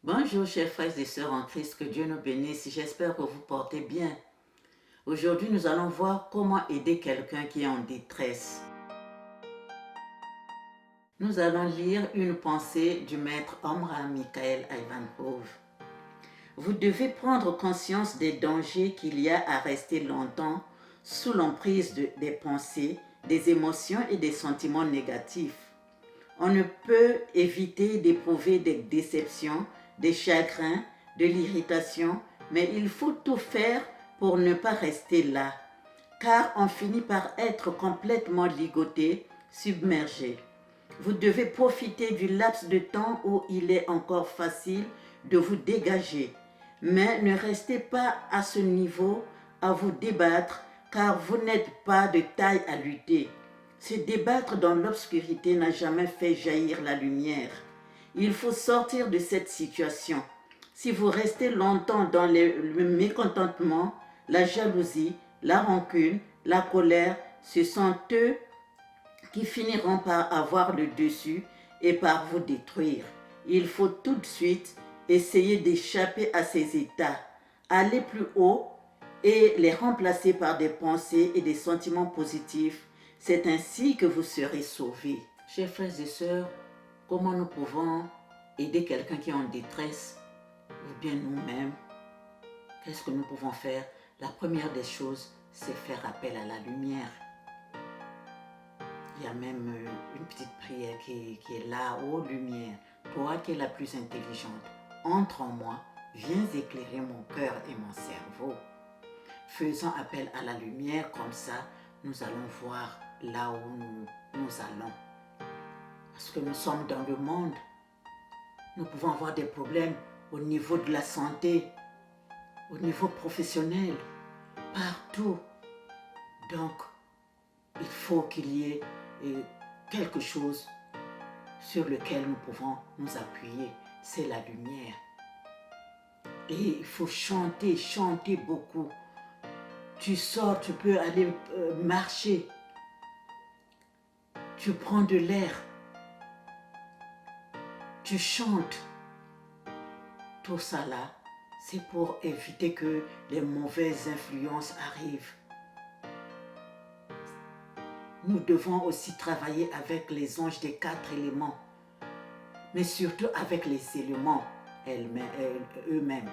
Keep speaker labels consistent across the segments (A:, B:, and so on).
A: Bonjour chers frères et sœurs en Christ, que Dieu nous bénisse, j'espère que vous portez bien. Aujourd'hui, nous allons voir comment aider quelqu'un qui est en détresse. Nous allons lire une pensée du maître Omar Michael Ivanhoe. Vous devez prendre conscience des dangers qu'il y a à rester longtemps sous l'emprise des pensées, des émotions et des sentiments négatifs. On ne peut éviter d'éprouver des déceptions, des chagrins, de l'irritation, mais il faut tout faire pour ne pas rester là, car on finit par être complètement ligoté, submergé. Vous devez profiter du laps de temps où il est encore facile de vous dégager, mais ne restez pas à ce niveau à vous débattre, car vous n'êtes pas de taille à lutter. Se débattre dans l'obscurité n'a jamais fait jaillir la lumière. Il faut sortir de cette situation. Si vous restez longtemps dans le mécontentement, la jalousie, la rancune, la colère, ce sont eux qui finiront par avoir le dessus et par vous détruire. Il faut tout de suite essayer d'échapper à ces états, aller plus haut et les remplacer par des pensées et des sentiments positifs. C'est ainsi que vous serez sauvés. Chers frères et sœurs, comment nous pouvons aider quelqu'un qui est en détresse ou bien nous-mêmes? Qu'est-ce que nous pouvons faire? La première des choses, c'est faire appel à la lumière. Il y a même une petite prière qui est là. Ô lumière, toi qui es la plus intelligente, entre en moi, viens éclairer mon cœur et mon cerveau. Faisons appel à la lumière, comme ça, nous allons voir là où nous allons. Parce que nous sommes dans le monde, nous pouvons avoir des problèmes au niveau de la santé, au niveau professionnel, partout. Donc, il faut qu'il y ait quelque chose sur lequel nous pouvons nous appuyer, c'est la lumière. Et il faut chanter, chanter beaucoup. Tu sors, tu peux aller marcher, tu prends de l'air, tu chantes. Tout ça là, c'est pour éviter que les mauvaises influences arrivent. Nous devons aussi travailler avec les anges des 4 éléments, mais surtout avec les éléments eux-mêmes.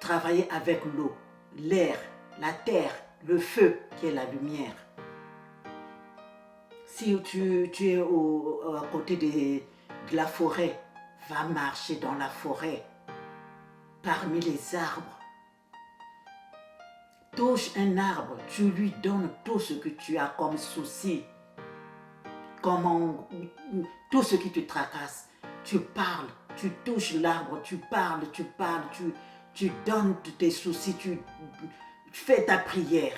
A: Travailler avec l'eau, l'air, la terre, le feu qui est la lumière. Si tu es à côté de la forêt, va marcher dans la forêt, parmi les arbres. Touche un arbre, tu lui donnes tout ce que tu as comme souci, tout ce qui te tracasse. Tu parles, tu touches l'arbre, tu parles, tu donnes tes soucis, tu fais ta prière.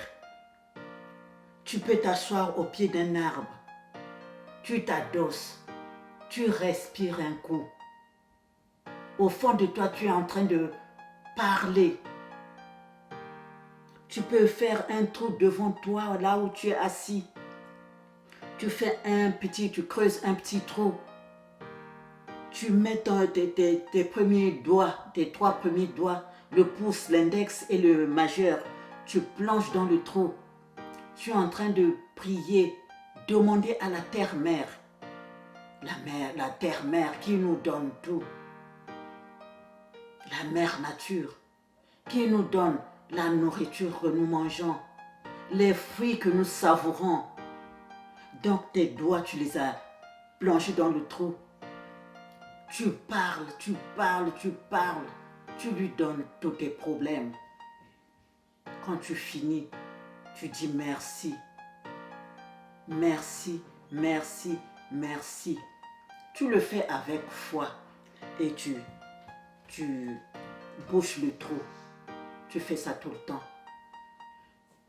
A: Tu peux t'asseoir au pied d'un arbre, tu t'adosses, tu respires un coup. Au fond de toi, tu es en train de parler. Tu peux faire un trou devant toi, là où tu es assis. Tu creuses un petit trou. Tu mets tes premiers doigts, tes 3 premiers doigts, le pouce, l'index et le majeur. Tu plonges dans le trou. Tu es en train de prier, demander à la terre-mère, la terre-mère qui nous donne tout, la mère nature, qui nous donne la nourriture que nous mangeons, les fruits que nous savourons. Donc tes doigts, tu les as plongés dans le trou. Tu parles, tu parles, tu parles. Tu lui donnes tous tes problèmes. Quand tu finis, tu dis merci. Merci, merci, merci. Tu le fais avec foi et tu bouches le trou. Tu fais ça tout le temps.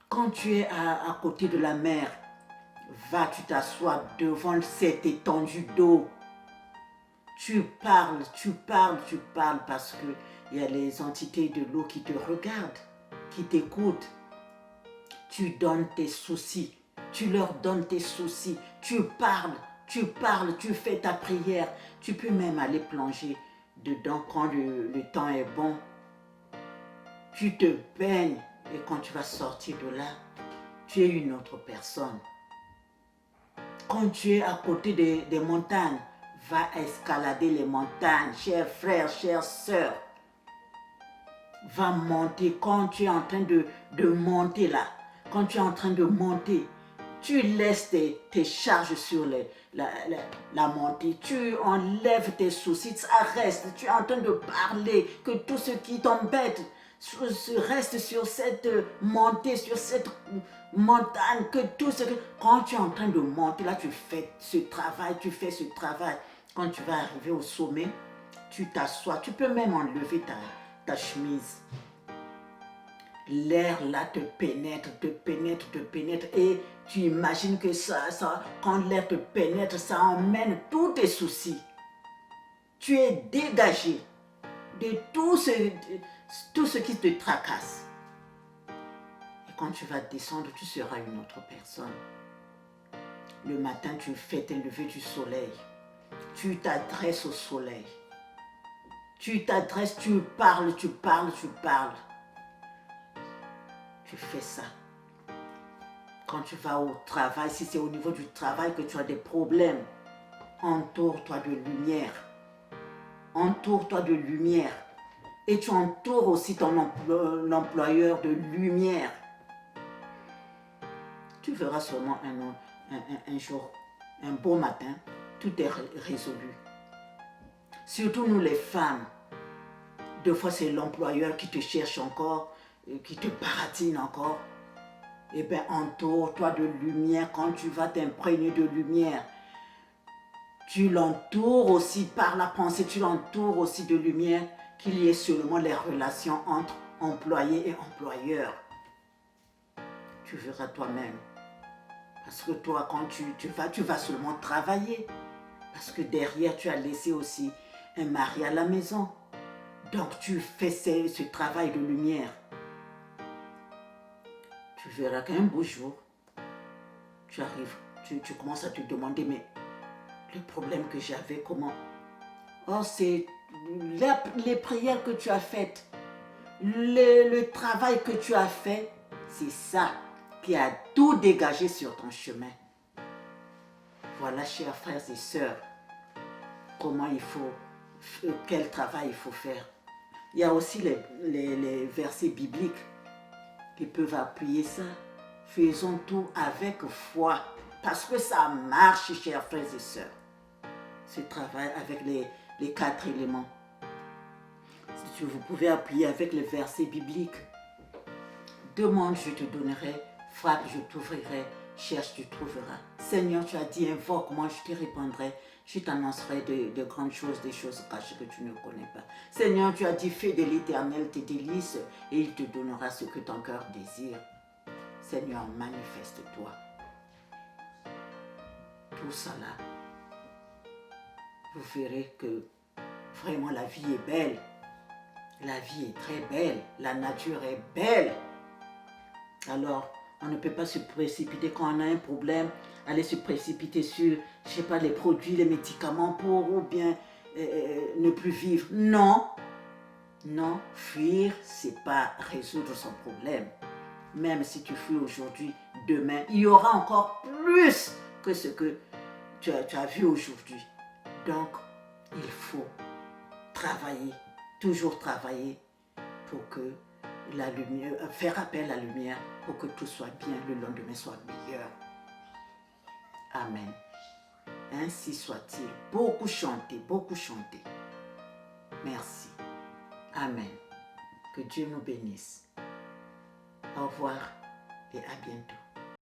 A: Quand tu es à côté de la mer, va, tu t'assois devant cette étendue d'eau. Tu parles, tu parles, tu parles parce qu'il y a les entités de l'eau qui te regardent, qui t'écoutent. Tu donnes tes soucis, tu leur donnes tes soucis, tu parles tu parles, tu fais ta prière. Tu peux même aller plonger dedans quand le temps est bon. Tu te baignes et quand tu vas sortir de là, tu es une autre personne. Quand tu es à côté des montagnes, va escalader les montagnes, chers frères, chères sœurs. Va monter. Quand tu es en train de monter là, quand tu es en train de monter, tu laisses tes charges sur la montée, tu enlèves tes soucis, ça reste, tu es en train de parler, que tout ce qui t'embête reste sur cette montée, sur cette montagne, que tout ce que... Quand tu es en train de monter, là tu fais ce travail, tu fais ce travail. Quand tu vas arriver au sommet, tu t'assois, tu peux même enlever ta chemise. L'air là te pénètre et tu imagines que quand l'air te pénètre, ça emmène tous tes soucis. Tu es dégagé de tout ce qui te tracasse. Et quand tu vas descendre, tu seras une autre personne. Le matin, tu fais tes levées du soleil. Tu t'adresses au soleil. Tu t'adresses, tu parles. Tu fais ça. Quand tu vas au travail, si c'est au niveau du travail que tu as des problèmes, entoure-toi de lumière. Entoure-toi de lumière. Et tu entoures aussi ton employeur de lumière. Tu verras sûrement un jour, un beau matin, tout est résolu. Surtout nous les femmes. Des fois c'est l'employeur qui te cherche encore, qui te baratine encore. Eh bien, entoure-toi de lumière. Quand tu vas t'imprégner de lumière, tu l'entoures aussi par la pensée, tu l'entoures aussi de lumière, qu'il y ait seulement les relations entre employés et employeurs. Tu verras toi-même. Parce que toi, quand tu vas seulement travailler. Parce que derrière, tu as laissé aussi un mari à la maison. Donc, tu fais ce travail de lumière. Tu verras qu'un beau jour, tu arrives, tu commences à te demander, mais le problème que j'avais, comment? Oh, c'est les prières que tu as faites, le travail que tu as fait, c'est ça qui a tout dégagé sur ton chemin. Voilà, chers frères et sœurs, quel travail il faut faire. Il y a aussi les versets bibliques qui peuvent appuyer ça. Faisons tout avec foi, parce que ça marche, chers frères et sœurs. Ce travail avec les 4 éléments. Si vous pouvez appuyer avec les versets bibliques. Demande, je te donnerai. Frappe, je t'ouvrirai. Cherche, tu trouveras. Seigneur, tu as dit, invoque, moi je te répondrai. Je t'annoncerai de grandes choses, des choses cachées que tu ne connais pas. Seigneur, tu as dit, fais de l'Éternel tes délices et il te donnera ce que ton cœur désire. Seigneur, manifeste-toi. Tout ça là, vous verrez que vraiment la vie est belle. La vie est très belle. La nature est belle. Alors, on ne peut pas se précipiter quand on a un problème, aller se précipiter sur, je sais pas, les produits, les médicaments pour ou bien ne plus vivre. Non. Non, fuir, c'est pas résoudre son problème. Même si tu fuis aujourd'hui, demain, il y aura encore plus que ce que tu as vu aujourd'hui. Donc, il faut travailler, toujours travailler pour que la lumière, faire appel à la lumière pour que tout soit bien, le lendemain soit meilleur. Amen. Ainsi soit-il. Beaucoup chanter, beaucoup chanter. Merci. Amen. Que Dieu nous bénisse. Au revoir et à bientôt.